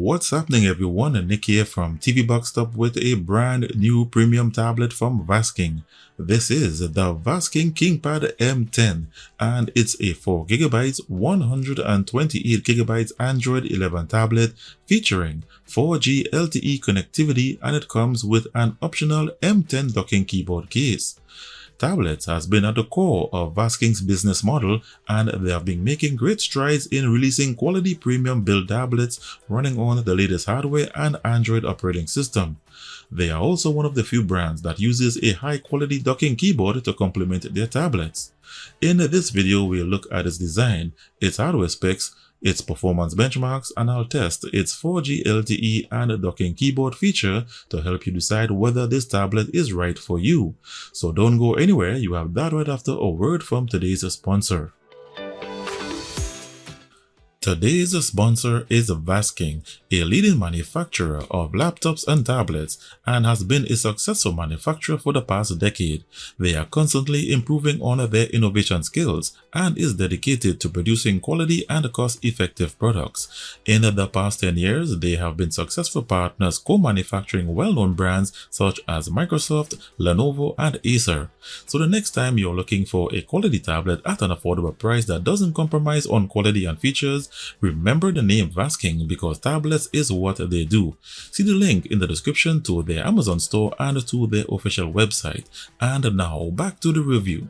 What's happening, everyone? Nick here from TV Box Top with a brand new premium tablet from Vasking. This is the Vasking KingPad M10 and it's a 4GB 128GB Android 11 tablet featuring 4G LTE connectivity, and it comes with an optional M10 docking keyboard case. Tablets has been at the core of Vasking's business model, and they have been making great strides in releasing quality premium build tablets running on the latest hardware and Android operating system. They are also one of the few brands that uses a high quality docking keyboard to complement their tablets. In this video, we'll look at its design, its hardware specs, its performance benchmarks, and I'll test its 4G LTE and docking keyboard feature to help you decide whether this tablet is right for you. So don't go anywhere, you have that right after a word from today's sponsor. Today's sponsor is Vasking, a leading manufacturer of laptops and tablets, and has been a successful manufacturer for the past decade. They are constantly improving on their innovation skills and is dedicated to producing quality and cost-effective products. In the past 10 years, they have been successful partners co-manufacturing well-known brands such as Microsoft, Lenovo, and Acer. So the next time you're looking for a quality tablet at an affordable price that doesn't compromise on quality and features, remember the name Vasking, because tablets is what they do. See the link in the description to their Amazon store and to their official website. And now back to the review.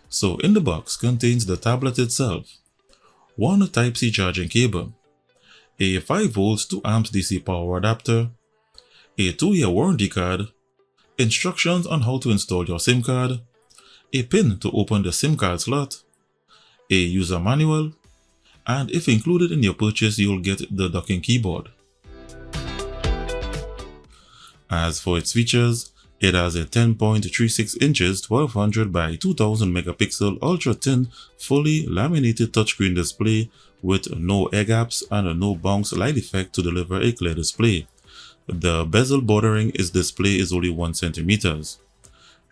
So in the box contains the tablet itself, one Type-C charging cable, a 5V 2A DC power adapter, a 2-year warranty card, instructions on how to install your SIM card, a pin to open the SIM card slot, a user manual, and if included in your purchase, you'll get the docking keyboard. As for its features, it has a 10.36 inches 1200 by 2000 megapixel ultra-thin fully laminated touchscreen display with no air gaps and no bounce light effect to deliver a clear display. The bezel bordering its display is only 1 cm.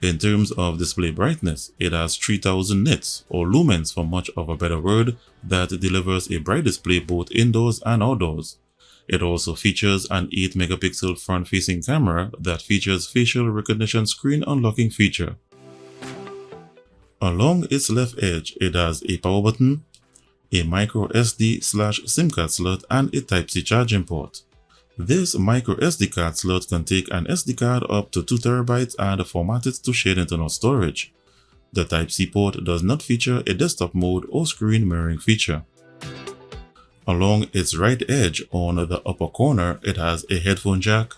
In terms of display brightness, it has 3000 nits or lumens for much of a better word that delivers a bright display both indoors and outdoors. It also features an 8 megapixel front-facing camera that features facial recognition screen unlocking feature. Along its left edge, it has a power button, a micro SD/SIM card slot, and a Type-C charging port. This micro SD card slot can take an SD card up to 2TB and format it to shared internal storage. The Type-C port does not feature a desktop mode or screen mirroring feature. Along its right edge on the upper corner, it has a headphone jack.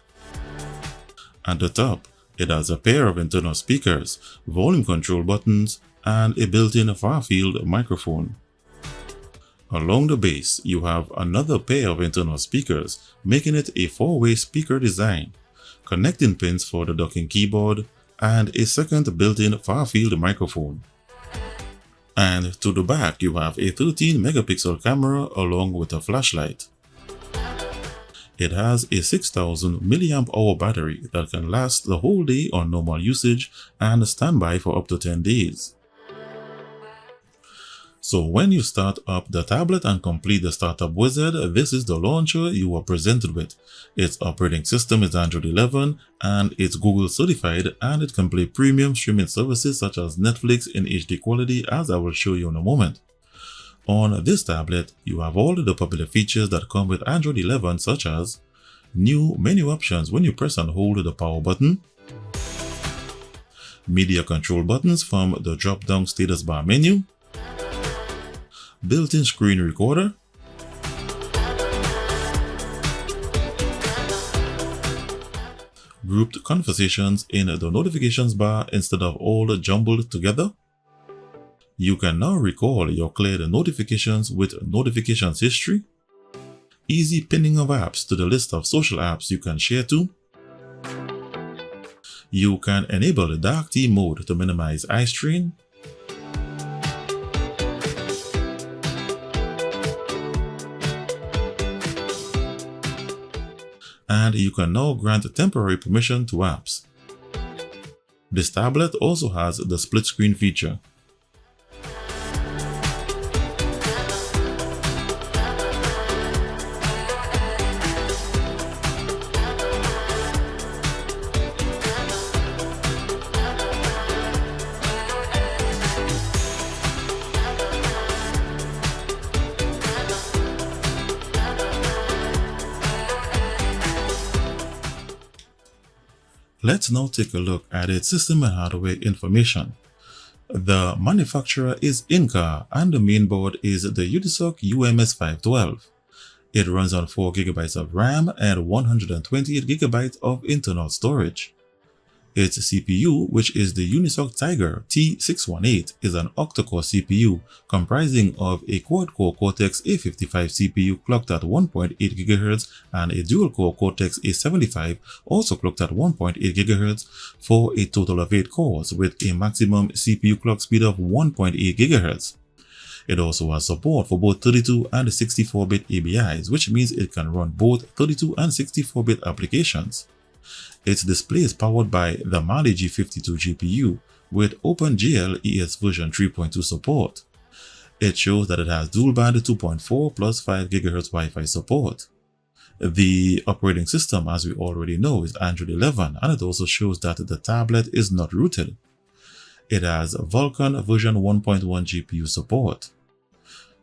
At the top, it has a pair of internal speakers, volume control buttons, and a built-in far-field microphone. Along the base, you have another pair of internal speakers, making it a 4-way speaker design, connecting pins for the docking keyboard, and a second built-in far-field microphone. And to the back, you have a 13 megapixel camera along with a flashlight. It has a 6000 mAh battery that can last the whole day on normal usage and standby for up to 10 days. So when you start up the tablet and complete the startup wizard, this is the launcher you are presented with. Its operating system is Android 11 and it's Google certified, and it can play premium streaming services such as Netflix in HD quality, as I will show you in a moment. On this tablet, you have all the popular features that come with Android 11, such as new menu options when you press and hold the power button, media control buttons from the drop-down status bar menu, built-in screen recorder, grouped conversations in the notifications bar instead of all jumbled together. You can now recall your cleared notifications with notifications history, easy pinning of apps to the list of social apps you can share to. You can enable the dark theme mode to minimize eye strain. And you can now grant temporary permission to apps. This tablet also has the split screen feature. Let's now take a look at its system and hardware information. The manufacturer is Inca and the main board is the Unisoc UMS512. It runs on 4GB of RAM and 128GB of internal storage. Its CPU, which is the Unisoc Tiger T618, is an octa-core CPU comprising of a quad-core Cortex A55 CPU clocked at 1.8 GHz and a dual-core Cortex A75 also clocked at 1.8 GHz for a total of 8 cores with a maximum CPU clock speed of 1.8 GHz. It also has support for both 32 and 64-bit ABIs, which means it can run both 32 and 64-bit applications. Its display is powered by the Mali G52 GPU with OpenGL ES version 3.2 support. It shows that it has dual-band 2.4 plus 5 GHz Wi-Fi support. The operating system, as we already know, is Android 11, and it also shows that the tablet is not rooted. It has Vulkan version 1.1 GPU support.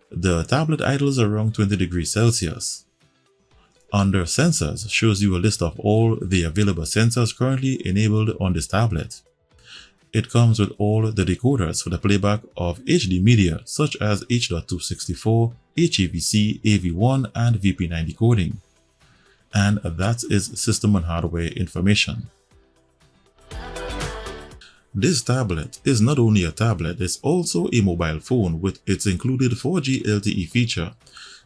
The tablet idles around 20 degrees Celsius. Under Sensors shows you a list of all the available sensors currently enabled on this tablet. It comes with all the decoders for the playback of HD media such as H.264, HEVC, AV1 and VP9 decoding. And that is system and hardware information. This tablet is not only a tablet, it's also a mobile phone with its included 4G LTE feature.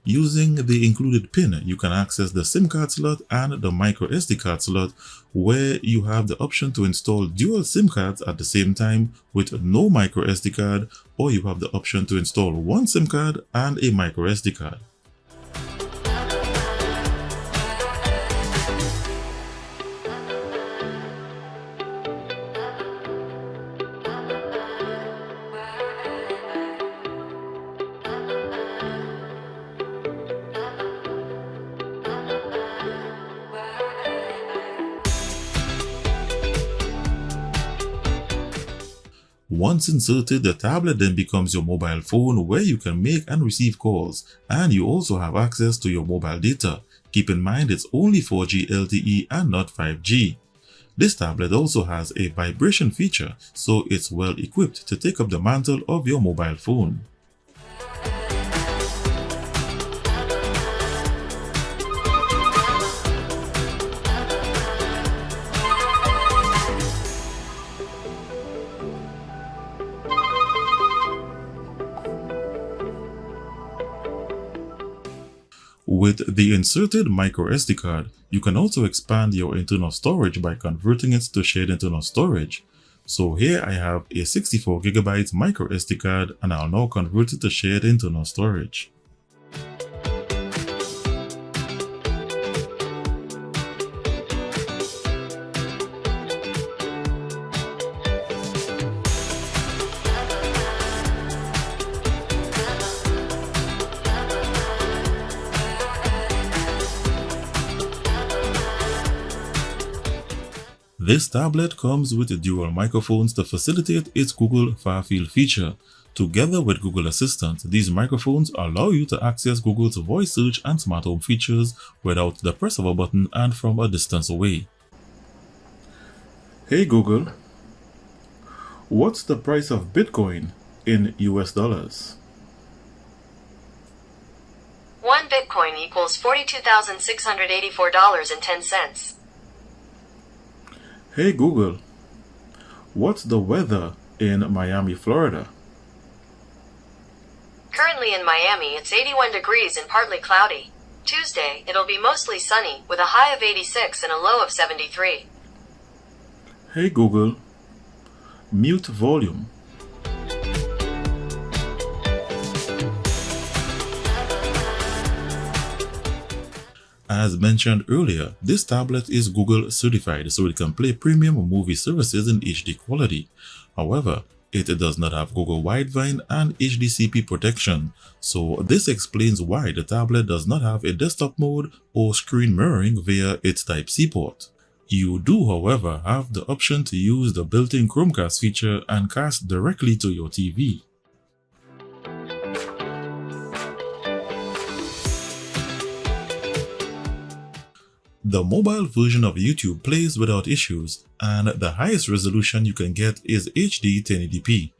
Using the included pin, you can access the SIM card slot and the micro SD card slot, where you have the option to install dual SIM cards at the same time with no micro SD card, or you have the option to install one SIM card and a micro SD card. Once inserted, the tablet then becomes your mobile phone where you can make and receive calls, and you also have access to your mobile data. Keep in mind it's only 4G LTE and not 5G. This tablet also has a vibration feature, so it's well equipped to take up the mantle of your mobile phone. With the inserted micro SD card, you can also expand your internal storage by converting it to shared internal storage. So here I have a 64GB micro SD card and I'll now convert it to shared internal storage. This tablet comes with dual microphones to facilitate its Google Far Field feature. Together with Google Assistant, these microphones allow you to access Google's voice search and smart home features without the press of a button and from a distance away. Hey Google, what's the price of Bitcoin in US dollars? 1 Bitcoin equals $42,684.10. Hey Google, what's the weather in Miami, Florida? Currently in Miami, it's 81 degrees and partly cloudy. Tuesday, it'll be mostly sunny with a high of 86 and a low of 73. Hey Google, mute volume. As mentioned earlier, this tablet is Google certified, so it can play premium movie services in HD quality. However, it does not have Google Widevine and HDCP protection, so this explains why the tablet does not have a desktop mode or screen mirroring via its Type-C port. You do, however, have the option to use the built-in Chromecast feature and cast directly to your TV. The mobile version of YouTube plays without issues, and the highest resolution you can get is HD 1080p.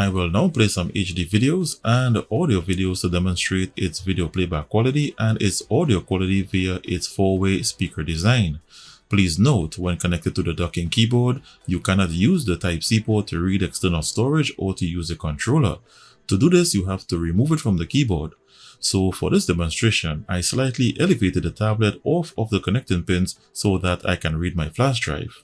I will now play some HD videos and audio videos to demonstrate its video playback quality and its audio quality via its 4-way speaker design. Please note, when connected to the docking keyboard, you cannot use the Type-C port to read external storage or to use a controller. To do this, you have to remove it from the keyboard. So for this demonstration, I slightly elevated the tablet off of the connecting pins so that I can read my flash drive.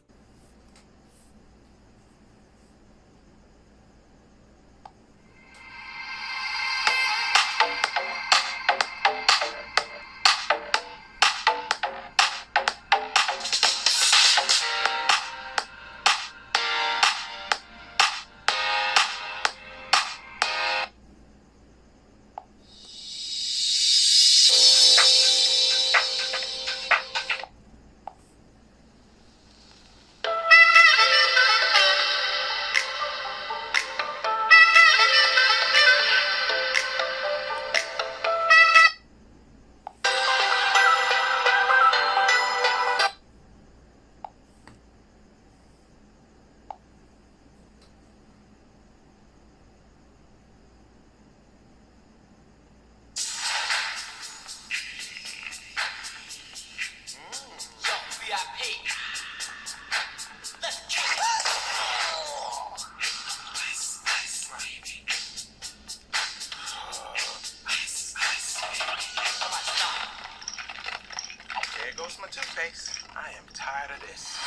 There goes my toothpaste. I am tired of this.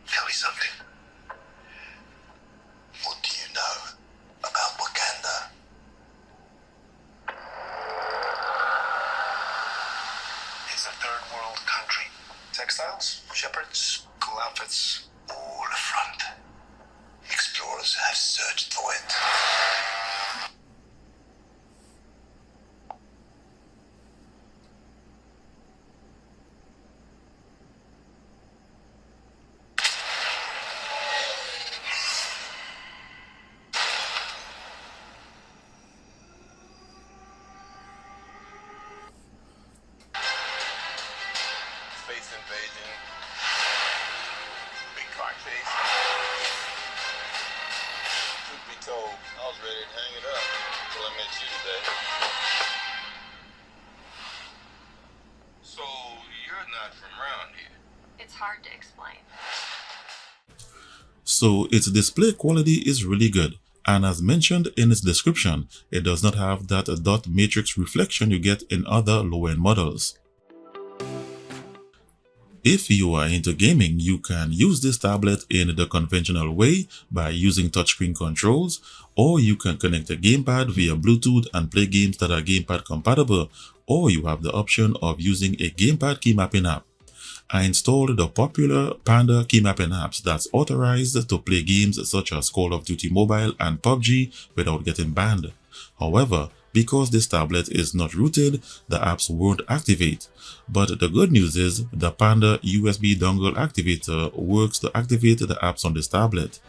Tell me something. What do you know about Wakanda? It's a third world country. Textiles, shepherds, cool outfits, all front. Explorers have searched for it. Space invasion. Big clock face. Truth be told, I was ready to hang it up until I met you today. So, you're not from around here? It's hard to explain. So its display quality is really good, and as mentioned in its description, it does not have that dot matrix reflection you get in other low-end models. If you are into gaming, you can use this tablet in the conventional way by using touchscreen controls, or you can connect a gamepad via Bluetooth and play games that are gamepad compatible, or you have the option of using a gamepad key mapping app. I installed the popular Panda key mapping apps that's authorized to play games such as Call of Duty Mobile and PUBG without getting banned. However, because this tablet is not rooted, the apps won't activate. But the good news is the Panda USB dongle activator works to activate the apps on this tablet.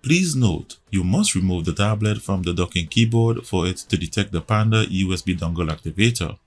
Please note, you must remove the tablet from the docking keyboard for it to detect the Panda USB dongle activator.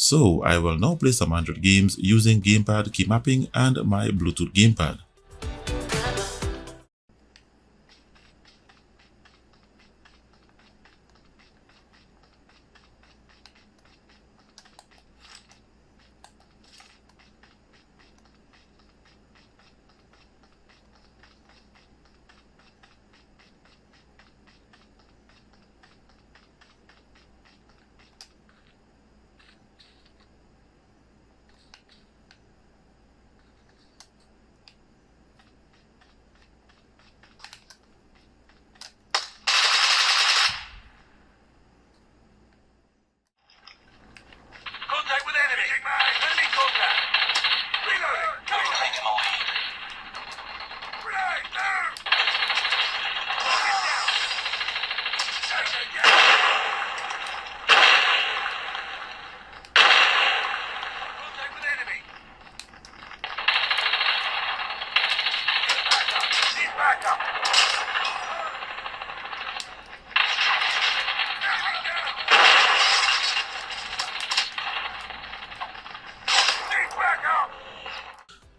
So I will now play some Android games using gamepad key mapping and my Bluetooth gamepad. Contact with enemy. Enemy contact. Reloading. Taking the lead. Grenade. Down. Target down. Target down. Contact with enemy. Need backup. Enemy down. Need backup.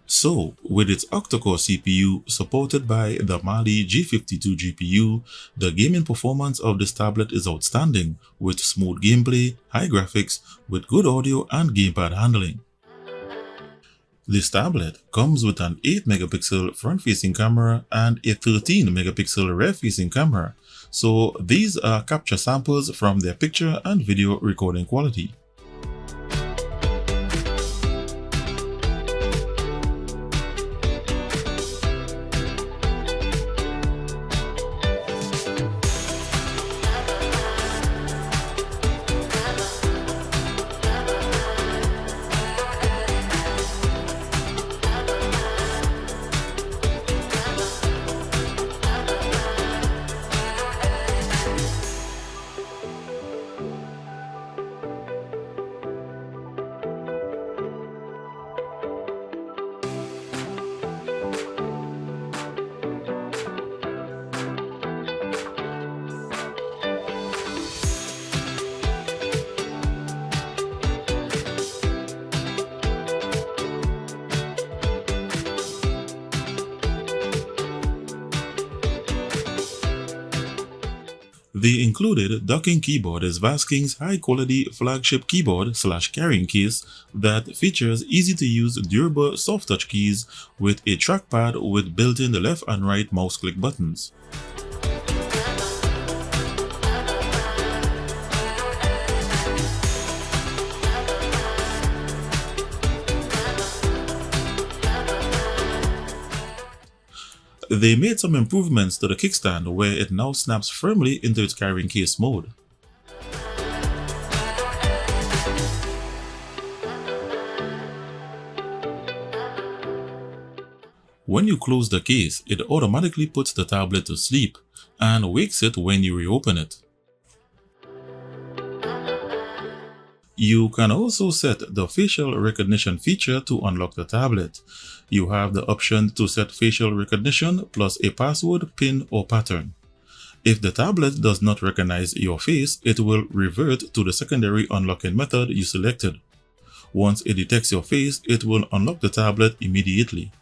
So, with its octa-core CPU supported by the Mali G52 GPU, the gaming performance of this tablet is outstanding, with smooth gameplay, high graphics, with good audio and gamepad handling. This tablet comes with an 8-megapixel front-facing camera and a 13-megapixel rear-facing camera, so these are capture samples from their picture and video recording quality. The included docking keyboard is Vasking's high-quality flagship keyboard/carrying case that features easy-to-use durable soft-touch keys with a trackpad with built-in left and right mouse click buttons. They made some improvements to the kickstand where it now snaps firmly into its carrying case mode. When you close the case, it automatically puts the tablet to sleep and wakes it when you reopen it. You can also set the facial recognition feature to unlock the tablet. You have the option to set facial recognition plus a password, PIN, or pattern. If the tablet does not recognize your face, it will revert to the secondary unlocking method you selected. Once it detects your face, it will unlock the tablet immediately.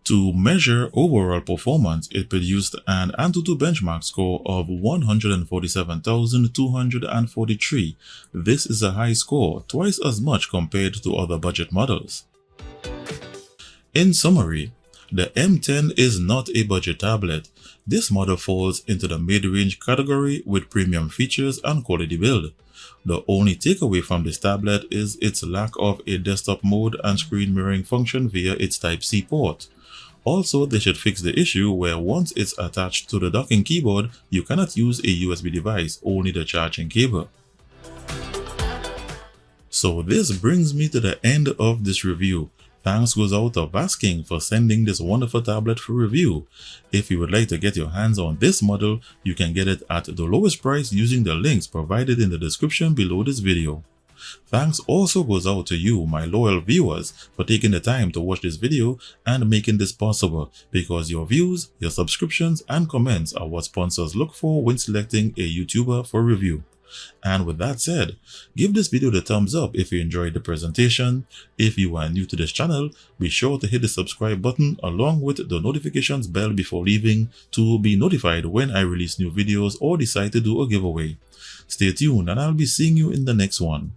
To measure overall performance, it produced an AnTuTu benchmark score of 147,243. This is a high score, twice as much compared to other budget models. In summary, the M10 is not a budget tablet. This model falls into the mid-range category with premium features and quality build. The only takeaway from this tablet is its lack of a desktop mode and screen mirroring function via its Type-C port. Also, they should fix the issue where once it's attached to the docking keyboard, you cannot use a USB device, only the charging cable. So this brings me to the end of this review. Thanks goes out to Vasking for sending this wonderful tablet for review. If you would like to get your hands on this model, you can get it at the lowest price using the links provided in the description below this video. Thanks also goes out to you, my loyal viewers, for taking the time to watch this video and making this possible, because your views, your subscriptions, and comments are what sponsors look for when selecting a YouTuber for review. And with that said, give this video the thumbs up if you enjoyed the presentation. If you are new to this channel, be sure to hit the subscribe button along with the notifications bell before leaving to be notified when I release new videos or decide to do a giveaway. Stay tuned and I'll be seeing you in the next one.